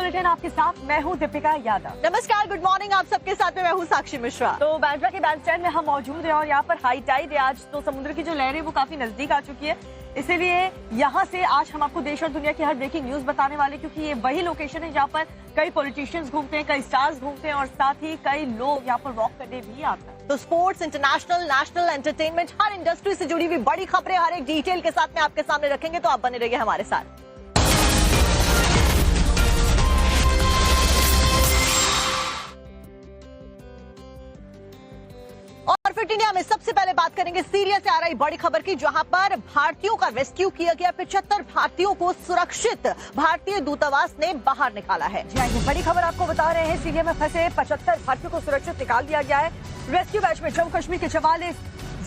Bulletin आपके साथ मैं हूं दीपिका यादव। नमस्कार, गुड मॉर्निंग। आप सबके साथ में मैं हूं साक्षी मिश्रा। तो बांद्रा के बैंडस्टैंड में हम मौजूद हैं और यहाँ पर हाई टाइड है आज, तो समुद्र की जो लहरें वो काफी नजदीक आ चुकी है। इसीलिए यहाँ से आज हम आपको देश और दुनिया की हर ब्रेकिंग न्यूज बताने वाले, क्योंकि ये वही लोकेशन है जहाँ पर कई पॉलिटिशियंस घूमते हैं, कई स्टार्स घूमते हैं और साथ ही कई लोग यहाँ पर वॉक करने भी आते हैं। तो स्पोर्ट्स, इंटरनेशनल, नेशनल, एंटरटेनमेंट, हर इंडस्ट्री से जुड़ी हुई बड़ी खबरें हर एक डिटेल के साथ में आपके सामने रखेंगे, तो आप बने रहिए हमारे साथ। और फिट इंडिया में सबसे पहले बात करेंगे सीरिया से आ रही बड़ी खबर की, जहां पर भारतीयों का रेस्क्यू किया गया। 75 भारतीयों को सुरक्षित भारतीय दूतावास ने बाहर निकाला है। जी हाँ, ये बड़ी खबर आपको बता रहे हैं। सीरिया में फंसे 75 भारतीयों को सुरक्षित निकाल दिया गया है। रेस्क्यू बैच में जम्मू कश्मीर के 44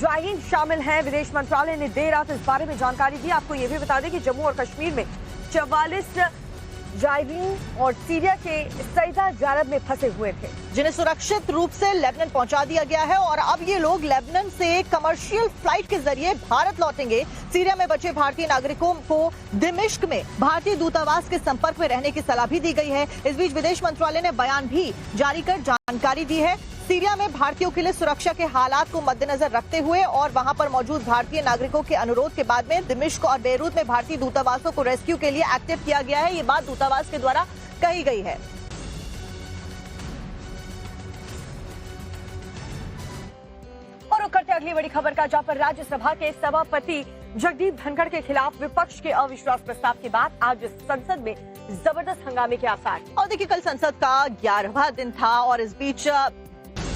जायरीन शामिल हैं। विदेश मंत्रालय ने देर रात इस बारे में जानकारी दी। आपको ये भी बता दें कि जम्मू और कश्मीर में 44 जायरीन और सीरिया के सईदा जारब में फंसे हुए थे, जिन्हें सुरक्षित रूप से लेबनान पहुंचा दिया गया है। और अब ये लोग लेबनान से कमर्शियल फ्लाइट के जरिए भारत लौटेंगे। सीरिया में बचे भारतीय नागरिकों को दिमिश्क में भारतीय दूतावास के संपर्क में रहने की सलाह भी दी गई है। इस बीच विदेश मंत्रालय ने बयान भी जारी कर जानकारी दी है। सीरिया में भारतीयों के लिए सुरक्षा के हालात को मद्देनजर रखते हुए और वहां पर मौजूद भारतीय नागरिकों के अनुरोध के बाद में दिमिश्क और बेरूत में भारतीय दूतावासों को रेस्क्यू के लिए एक्टिव किया गया है। ये बात दूतावास के द्वारा कही गई है। और रुक करते अगली बड़ी खबर का, जहां पर राज्यसभा के सभापति जगदीप धनखड़ के खिलाफ विपक्ष के अविश्वास प्रस्ताव के बाद आज संसद में जबरदस्त हंगामे के आसार। और देखिए, कल संसद का 11वां दिन था और इस बीच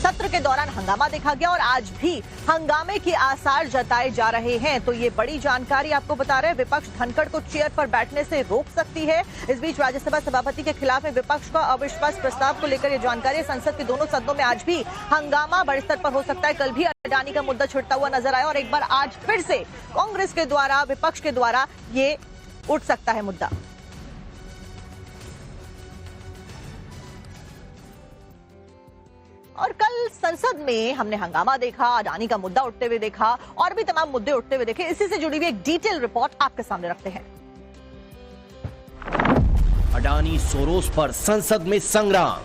सत्र के दौरान हंगामा देखा गया और आज भी हंगामे के आसार जताए जा रहे हैं। तो ये बड़ी जानकारी आपको बता रहे हैं। विपक्ष धनखड़ को चेयर पर बैठने से रोक सकती है। इस बीच राज्यसभा सभापति के खिलाफ विपक्ष का अविश्वास प्रस्ताव को लेकर ये जानकारी। संसद के दोनों सदनों में आज भी हंगामा बड़े स्तर पर हो सकता है। कल भी अडानी का मुद्दा छिड़ता हुआ नजर आया और एक बार आज फिर से कांग्रेस के द्वारा, विपक्ष के द्वारा ये उठ सकता है मुद्दा। और कल संसद में हमने हंगामा देखा, अडानी का मुद्दा उठते हुए देखा और भी तमाम मुद्दे उठते हुए देखे। इसी से जुड़ी हुई एक डिटेल रिपोर्ट आपके सामने रखते हैं। अडानी सोरोस पर संसद में संग्राम।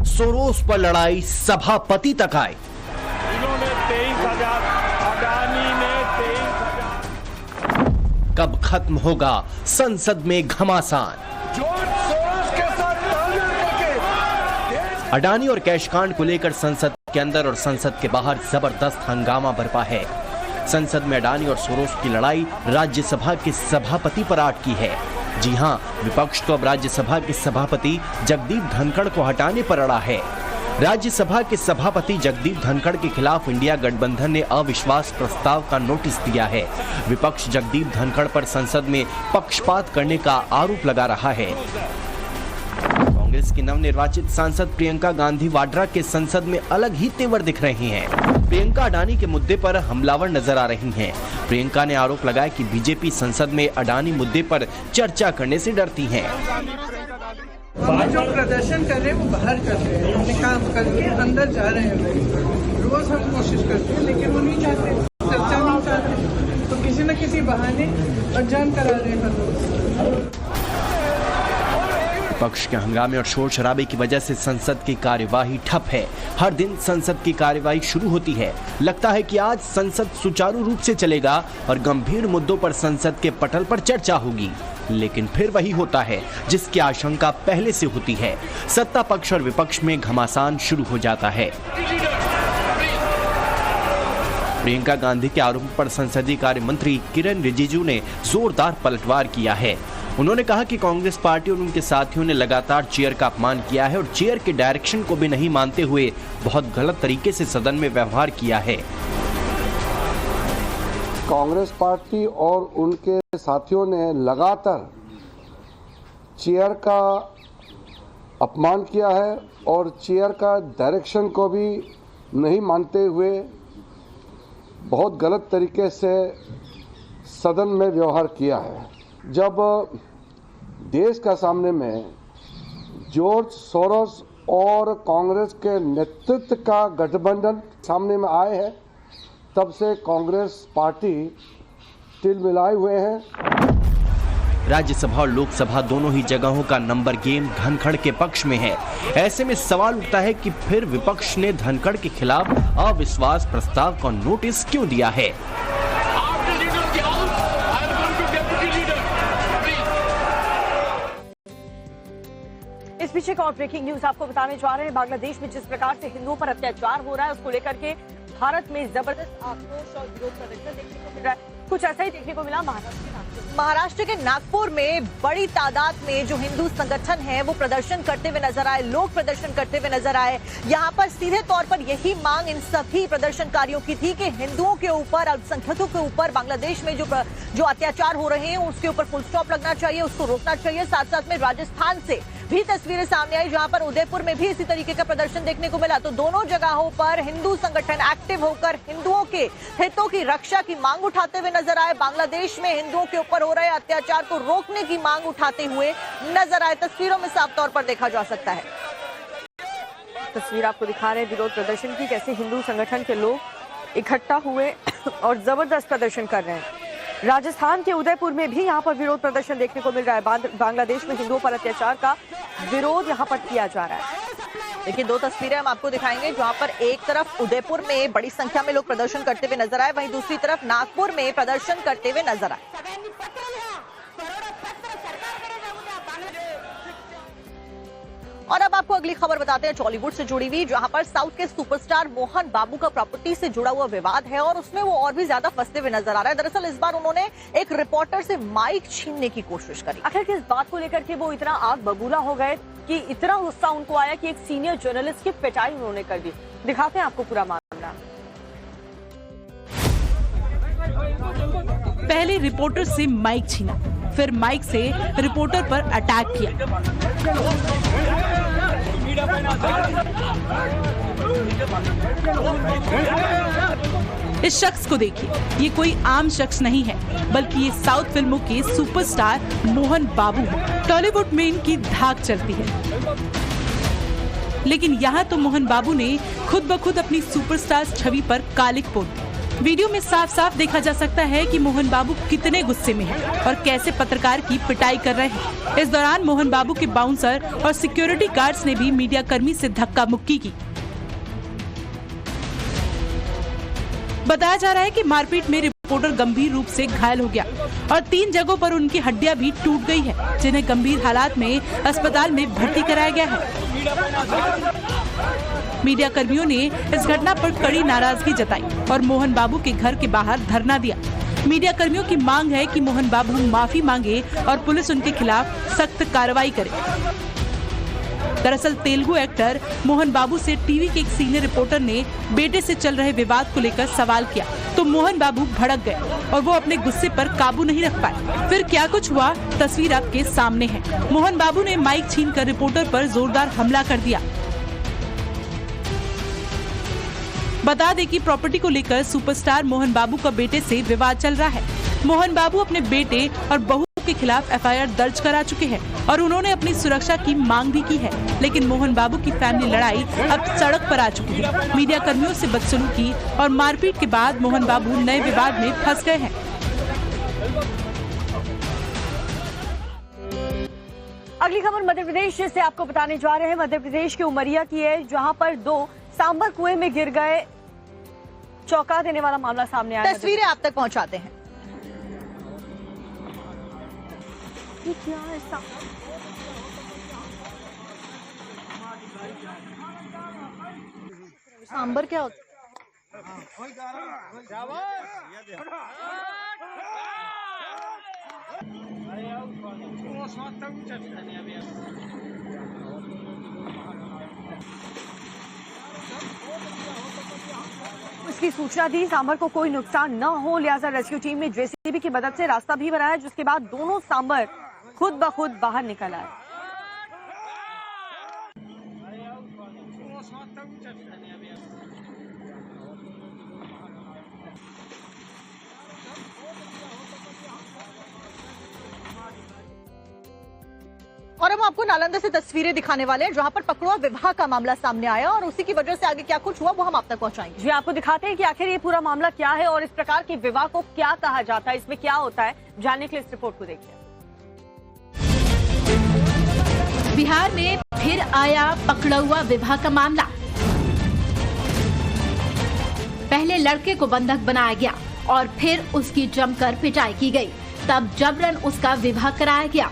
सोरोस पर लड़ाई सभापति तक आई। इन्होंने 23,000, अडानी ने 23,000। कब खत्म होगा संसद में घमासान? अडानी और कैश कांड को लेकर संसद के अंदर और संसद के बाहर जबरदस्त हंगामा बरपा है। संसद में अडानी और सोरोस की लड़ाई राज्यसभा के सभापति पर अटकी है। जी हां, विपक्ष तो अब राज्यसभा के सभापति जगदीप धनखड़ को हटाने पर अड़ा है। राज्यसभा के सभापति जगदीप धनखड़ के खिलाफ इंडिया गठबंधन ने अविश्वास प्रस्ताव का नोटिस दिया है। विपक्ष जगदीप धनखड़ पर संसद में पक्षपात करने का आरोप लगा रहा है। कांग्रेस की नवनिर्वाचित सांसद प्रियंका गांधी वाड्रा के संसद में अलग ही तेवर दिख रहे हैं। प्रियंका अडानी के मुद्दे पर हमलावर नजर आ रही हैं। प्रियंका ने आरोप लगाया कि बीजेपी संसद में अडानी मुद्दे पर चर्चा करने से डरती है। जो प्रदर्शन कर रहे हैं वो बाहर कर रहे हैं, अपने काम करके अंदर जा रहे हैं। रोज हम कोशिश करते हैं लेकिन वो नहीं चाहते, चर्चा नहीं चाहते, तो किसी न किसी बहाने अनजान करा रहे हैं। विपक्ष के हंगामे और शोर शराबे की वजह से संसद की कार्यवाही ठप है। हर दिन संसद की कार्यवाही शुरू होती है। लगता है कि आज संसद सुचारू रूप से चलेगा और गंभीर मुद्दों पर संसद के पटल पर चर्चा होगी, लेकिन फिर वही होता है जिसकी आशंका पहले से होती है। सत्ता पक्ष और विपक्ष में घमासान शुरू हो जाता है। प्रियंका गांधी के आरोप पर संसदीय कार्य मंत्री किरण रिजिजू ने जोरदार पलटवार किया है। उन्होंने कहा कि कांग्रेस पार्टी और उनके साथियों ने लगातार चेयर का अपमान किया है और चेयर के डायरेक्शन को भी नहीं मानते हुए बहुत गलत तरीके से सदन में व्यवहार किया है। कांग्रेस पार्टी और उनके साथियों ने लगातार चेयर का अपमान किया है और चेयर का डायरेक्शन को भी नहीं मानते हुए बहुत गलत तरीके से सदन में व्यवहार किया है। जब देश का सामने में जॉर्ज सोरोस और कांग्रेस के नेतृत्व का गठबंधन सामने में आए हैं, तब से कांग्रेस पार्टी स्टिल मिलाए हुए हैं। राज्यसभा और लोकसभा दोनों ही जगहों का नंबर गेम धनखड़ के पक्ष में है। ऐसे में सवाल उठता है कि फिर विपक्ष ने धनखड़ के खिलाफ अविश्वास प्रस्ताव का नोटिस क्यों दिया है। इस पीछे का और ब्रेकिंग न्यूज आपको बताने जा रहे हैं। बांग्लादेश में जिस प्रकार से हिंदुओं पर अत्याचार हो रहा है उसको लेकर के भारत में जबरदस्त आक्रोश और विरोध प्रदर्शन देखने को मिल रहा है। कुछ ऐसा ही देखने को मिला महाराष्ट्र के नागपुर में बड़ी तादाद में जो हिंदू संगठन है वो प्रदर्शन करते हुए नजर आए, लोग प्रदर्शन करते हुए नजर आए। यहाँ पर सीधे तौर पर यही मांग इन सभी प्रदर्शनकारियों की थी कि हिंदुओं के ऊपर, अल्पसंख्यकों के ऊपर बांग्लादेश में जो अत्याचार हो रहे हैं उसके ऊपर फुल स्टॉप लगना चाहिए, उसको रोकना चाहिए। साथ साथ में राजस्थान से भी तस्वीरें सामने आई जहां पर उदयपुर में भी इसी तरीके का प्रदर्शन देखने को मिला। तो दोनों जगहों पर हिंदू संगठन एक्टिव होकर हिंदुओं के हितों की रक्षा की मांग उठाते हुए नजर आए। बांग्लादेश में हिंदुओं के ऊपर हो रहे अत्याचार को रोकने की मांग उठाते हुए नजर आए। तस्वीरों में साफ तौर पर देखा जा सकता है। तस्वीर आपको दिखा रहे हैं विरोध प्रदर्शन की, कैसे हिंदू संगठन के लोग इकट्ठा हुए और जबरदस्त प्रदर्शन कर रहे हैं। राजस्थान के उदयपुर में भी यहाँ पर विरोध प्रदर्शन देखने को मिल रहा है। बांग्लादेश में हिंदुओं पर अत्याचार का विरोध यहाँ पर किया जा रहा है। देखिए, दो तस्वीरें हम आपको दिखाएंगे जहां पर एक तरफ उदयपुर में बड़ी संख्या में लोग प्रदर्शन करते हुए नजर आए, वहीं दूसरी तरफ नागपुर में प्रदर्शन करते हुए नजर आए। और अब आपको अगली खबर बताते हैं टॉलीवुड से जुड़ी हुई, जहां पर साउथ के सुपरस्टार मोहन बाबू का प्रॉपर्टी से जुड़ा हुआ विवाद है और उसमें वो और भी ज्यादा फंसते हुए नजर आ रहा है। दरअसल इस बार उन्होंने एक रिपोर्टर से माइक छीनने की कोशिश करी। आखिर किस बात को लेकर के वो इतना आग बबूला हो गए कि इतना गुस्सा उनको आया कि एक सीनियर जर्नलिस्ट की पिटाई उन्होंने कर दी। दिखाते हैं आपको पूरा मामला। पहले रिपोर्टर से माइक छीना, फिर माइक से रिपोर्टर पर अटैक किया। इस शख्स को देखिए, ये कोई आम शख्स नहीं है, बल्कि ये साउथ फिल्मों के सुपरस्टार मोहन बाबू हैं। टॉलीवुड में इनकी धाक चलती है, लेकिन यहाँ तो मोहन बाबू ने खुद ब खुद अपनी सुपरस्टार छवि पर कालिक पोत दी। वीडियो में साफ साफ देखा जा सकता है कि मोहन बाबू कितने गुस्से में हैं और कैसे पत्रकार की पिटाई कर रहे हैं। इस दौरान मोहन बाबू के बाउंसर और सिक्योरिटी गार्ड्स ने भी मीडिया कर्मी से धक्का मुक्की की। बताया जा रहा है कि मारपीट में रिपोर्टर गंभीर रूप से घायल हो गया और 3 जगहों पर उनकी हड्डियां भी टूट गई है, जिन्हें गंभीर हालात में अस्पताल में भर्ती कराया गया है। मीडिया कर्मियों ने इस घटना पर कड़ी नाराजगी जताई और मोहन बाबू के घर के बाहर धरना दिया। मीडिया कर्मियों की मांग है कि मोहन बाबू माफी मांगे और पुलिस उनके खिलाफ सख्त कार्रवाई करे। दरअसल तेलुगु एक्टर मोहन बाबू से टीवी के एक सीनियर रिपोर्टर ने बेटे से चल रहे विवाद को लेकर सवाल किया, तो मोहन बाबू भड़क गए और वो अपने गुस्से पर काबू नहीं रख पाए। फिर क्या कुछ हुआ, तस्वीर आपके सामने है। मोहन बाबू ने माइक छीनकर रिपोर्टर पर जोरदार हमला कर दिया। बता दें कि प्रॉपर्टी को लेकर सुपरस्टार मोहन बाबू का बेटे से विवाद चल रहा है। मोहन बाबू अपने बेटे और बहू के खिलाफ एफआईआर दर्ज करा चुके हैं और उन्होंने अपनी सुरक्षा की मांग भी की है, लेकिन मोहन बाबू की फैमिली लड़ाई अब सड़क पर आ चुकी है। मीडिया कर्मियों से बदसलूकी और मारपीट के बाद मोहन बाबू नए विवाद में फंस गए हैं। अगली खबर मध्य प्रदेश से आपको बताने जा रहे हैं। मध्य प्रदेश के उमरिया की है, जहां पर 2 सांबर कुएं में गिर गए। चौंका देने वाला मामला सामने आया। तस्वीरें आप तक पहुंचाते हैं। ये क्या है? सांबर क्या होता है? इसकी सूचना दी, सांबर को कोई नुकसान न हो, लिहाजा रेस्क्यू टीम ने जेसीबी की मदद से रास्ता भी बनाया, जिसके बाद दोनों सांबर खुद ब खुद बाहर निकल आए। और अब हम आपको नालंदा से तस्वीरें दिखाने वाले हैं जहां पर पकड़ुआ विवाह का मामला सामने आया और उसी की वजह से आगे क्या कुछ हुआ वो हम आप तक पहुंचाएंगे। जी, आपको दिखाते हैं कि आखिर ये पूरा मामला क्या है और इस प्रकार के विवाह को क्या कहा जाता है, इसमें क्या होता है। जानने के लिए इस रिपोर्ट को देखिए। बिहार में फिर आया पकड़ुआ विवाह का मामला। पहले लड़के को बंधक बनाया गया और फिर उसकी जमकर पिटाई की गई, तब जबरन उसका विवाह कराया गया।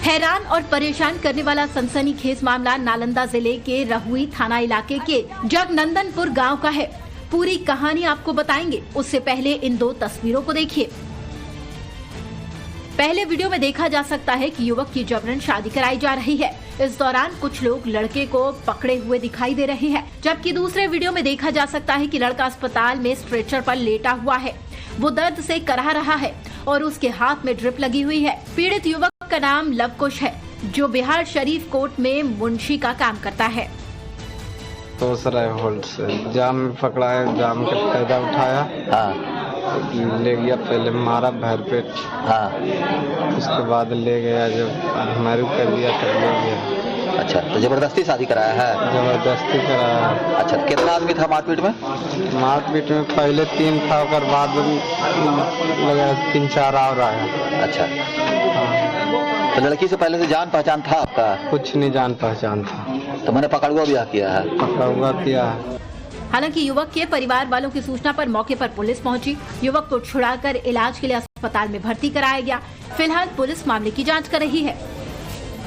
हैरान और परेशान करने वाला सनसनीखेज मामला नालंदा जिले के रहुई थाना इलाके के जगनंदनपुर गांव का है। पूरी कहानी आपको बताएंगे, उससे पहले इन दो तस्वीरों को देखिए। पहले वीडियो में देखा जा सकता है कि युवक की जबरन शादी कराई जा रही है। इस दौरान कुछ लोग लड़के को पकड़े हुए दिखाई दे रहे हैं, जबकि दूसरे वीडियो में देखा जा सकता है कि लड़का अस्पताल में स्ट्रेचर पर लेटा हुआ है। वो दर्द से कराह रहा है और उसके हाथ में ड्रिप लगी हुई है। पीड़ित युवक का नाम लवकुश है, जो बिहार शरीफ कोर्ट में मुंशी का काम करता है। तो सराय होल्ड से जाम में पकड़ा है, जाम का फायदा उठाया। हाँ। ले गया, पहले मारा भर पेट। हाँ। उसके बाद ले गया, जब हमारे कर दिया तब ले गया। अच्छा, तो जबरदस्ती शादी कराया है? जबरदस्ती कराया। अच्छा, कितना आदमी था मारपीट में? मारपीट में पहले 3 था, और बाद लगा 3-4 और आया। अच्छा। हाँ। तो लड़की से पहले से जान पहचान था आपका? कुछ नहीं जान पहचान था। तो मैंने पकड़ुआ ब्याह किया है? पकड़ुआ किया है। हालांकि युवक के परिवार वालों की सूचना पर मौके पर पुलिस पहुंची। युवक को छुड़ाकर इलाज के लिए अस्पताल में भर्ती कराया गया। फिलहाल पुलिस मामले की जांच कर रही है।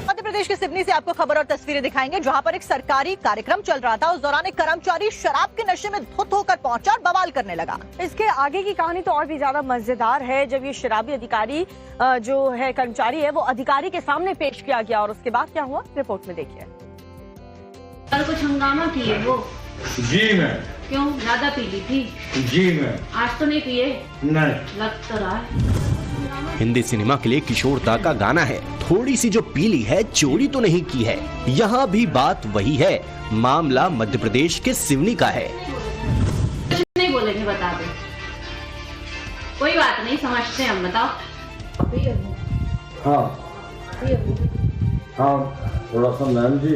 मध्य प्रदेश के सिवनी से आपको खबर और तस्वीरें दिखाएंगे जहां पर एक सरकारी कार्यक्रम चल रहा था। उस दौरान एक कर्मचारी शराब के नशे में धुत होकर पहुंचा और बवाल करने लगा। इसके आगे की कहानी तो और भी ज्यादा मजेदार है। जब ये शराबी अधिकारी जो है कर्मचारी है, वो अधिकारी के सामने पेश किया गया और उसके बाद क्या हुआ, रिपोर्ट में देखिए। कल कुछ हंगामा किए वो? जी मैं। क्यों, ज्यादा पी ली थी? जी मैं। आज तो नहीं पिए? नहीं। लग तो रहा है। हिंदी सिनेमा के लिए किशोरदा का गाना है, थोड़ी सी जो पीली है चोरी तो नहीं की है। यहाँ भी बात वही है। मामला मध्य प्रदेश के सिवनी का है। कुछ नहीं बोलेंगे, बता दे। कोई बात नहीं, समझते हैं हम। बताओ। हाँ हाँ, थोड़ा सा मैम जी।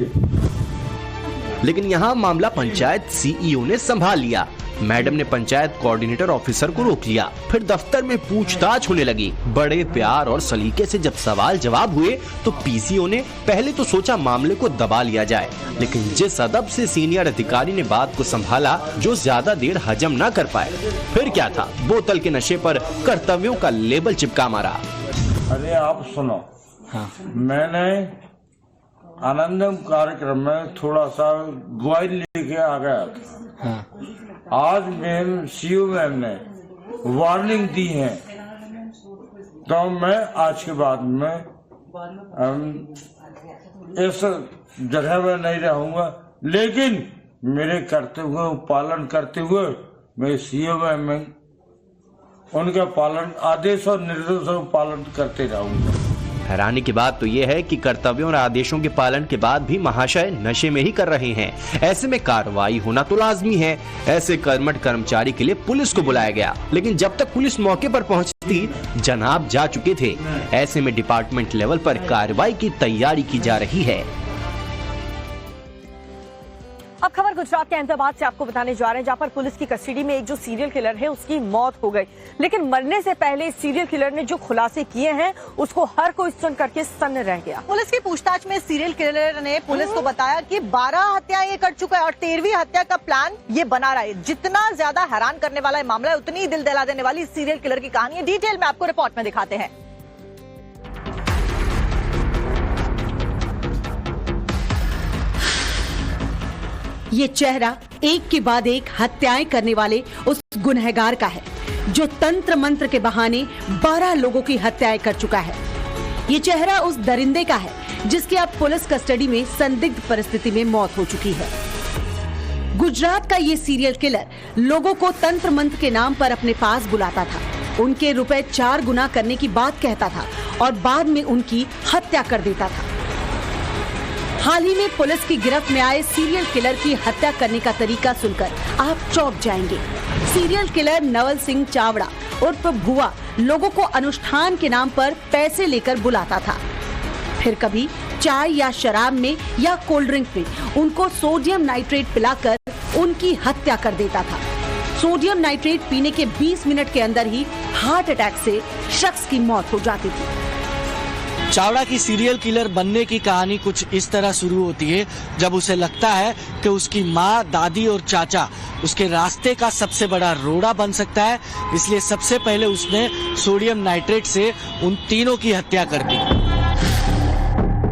लेकिन यहाँ मामला पंचायत सीईओ ने संभाल लिया। मैडम ने पंचायत कोऑर्डिनेटर ऑफिसर को रोक लिया। फिर दफ्तर में पूछताछ होने लगी। बड़े प्यार और सलीके से जब सवाल जवाब हुए तो पीसीओ ने पहले तो सोचा मामले को दबा लिया जाए, लेकिन जिस अदब से सीनियर अधिकारी ने बात को संभाला, जो ज्यादा देर हजम न कर पाए। फिर क्या था, बोतल के नशे पर कर्तव्यों का लेबल चिपका मारा। अरे आप सुनो। हाँ। मैंने आनंदम कार्यक्रम में थोड़ा सा गवाही लेके आ गया था। हाँ। आज मैम सीओ मैम ने वार्निंग दी है, तो मैं आज के बाद में इस जगह में नहीं रहूंगा, लेकिन मेरे कर्तव्य को पालन करते हुए मैं सीओ मैम में उनका पालन, आदेश और निर्देशों का पालन करते रहूंगा। हैरानी की बात तो यह है कि कर्तव्यों और आदेशों के पालन के बाद भी महाशय नशे में ही कर रहे हैं। ऐसे में कार्रवाई होना तो लाजमी है। ऐसे कर्मठ कर्मचारी के लिए पुलिस को बुलाया गया, लेकिन जब तक पुलिस मौके पर पहुंचती, जनाब जा चुके थे। ऐसे में डिपार्टमेंट लेवल पर कार्रवाई की तैयारी की जा रही है। अब खबर गुजरात के अहमदाबाद से आपको बताने जा रहे हैं, जहां पर पुलिस की कस्टडी में एक जो सीरियल किलर है उसकी मौत हो गई। लेकिन मरने से पहले इस सीरियल किलर ने जो खुलासे किए हैं उसको हर कोई सुन करके सन्न रह गया। पुलिस की पूछताछ में सीरियल किलर ने पुलिस को बताया कि 12 हत्याएं ये कर चुका है और 13वीं हत्या का प्लान ये बना रहा है। जितना ज्यादा हैरान करने वाला मामला है, उतनी दिल दहला देने वाली सीरियल किलर की कहानी है। डिटेल में आपको रिपोर्ट में दिखाते हैं। ये चेहरा एक के बाद एक हत्याएं करने वाले उस गुनहगार का है, जो तंत्र मंत्र के बहाने 12 लोगों की हत्याएं कर चुका है। ये चेहरा उस दरिंदे का है, जिसकी अब पुलिस कस्टडी में संदिग्ध परिस्थिति में मौत हो चुकी है। गुजरात का ये सीरियल किलर लोगों को तंत्र मंत्र के नाम पर अपने पास बुलाता था, उनके रुपए 4 गुना करने की बात कहता था और बाद में उनकी हत्या कर देता था। हाल ही में पुलिस की गिरफ्त में आए सीरियल किलर की हत्या करने का तरीका सुनकर आप चौंक जाएंगे। सीरियल किलर नवल सिंह चावड़ा उर्फ भुआ लोगों को अनुष्ठान के नाम पर पैसे लेकर बुलाता था, फिर कभी चाय या शराब में या कोल्ड ड्रिंक में उनको सोडियम नाइट्रेट पिलाकर उनकी हत्या कर देता था। सोडियम नाइट्रेट पीने के 20 मिनट के अंदर ही हार्ट अटैक से शख्स की मौत हो जाती थी। चावड़ा की सीरियल किलर बनने की कहानी कुछ इस तरह शुरू होती है जब उसे लगता है कि उसकी माँ, दादी और चाचा उसके रास्ते का सबसे बड़ा रोड़ा बन सकता है, इसलिए सबसे पहले उसने सोडियम नाइट्रेट से उन तीनों की हत्या कर दी।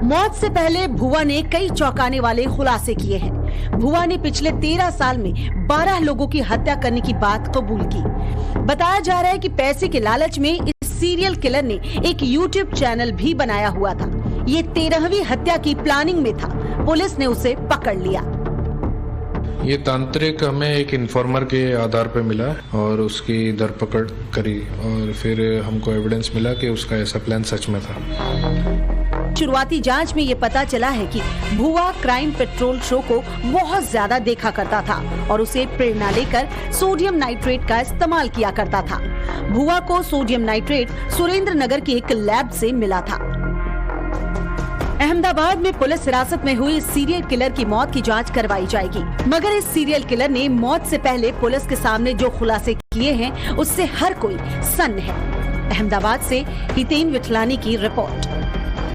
मौत से पहले भुवा ने कई चौंकाने वाले खुलासे किए हैं। भुवा ने पिछले 13 साल में 12 लोगों की हत्या करने की बात कबूल की। बताया जा रहा है कि पैसे के लालच में इस सीरियल किलर ने एक YouTube चैनल भी बनाया हुआ था। ये 13वीं हत्या की प्लानिंग में था। पुलिस ने उसे पकड़ लिया। ये तांत्रिक हमें एक इन्फॉर्मर के आधार पर मिला और उसकी धरपकड़ करी और फिर हमको एविडेंस मिला कि उसका ऐसा प्लान सच में था। शुरुआती जांच में ये पता चला है कि भुवा क्राइम पेट्रोल शो को बहुत ज्यादा देखा करता था और उसे प्रेरणा लेकर सोडियम नाइट्रेट का इस्तेमाल किया करता था। भुवा को सोडियम नाइट्रेट सुरेंद्र नगर की एक लैब से मिला था। अहमदाबाद में पुलिस हिरासत में हुई सीरियल किलर की मौत की जांच करवाई जाएगी, मगर इस सीरियल किलर ने मौत से पहले पुलिस के सामने जो खुलासे किए हैं उससे हर कोई सन्न है। अहमदाबाद से हितेन विठलानी की रिपोर्ट।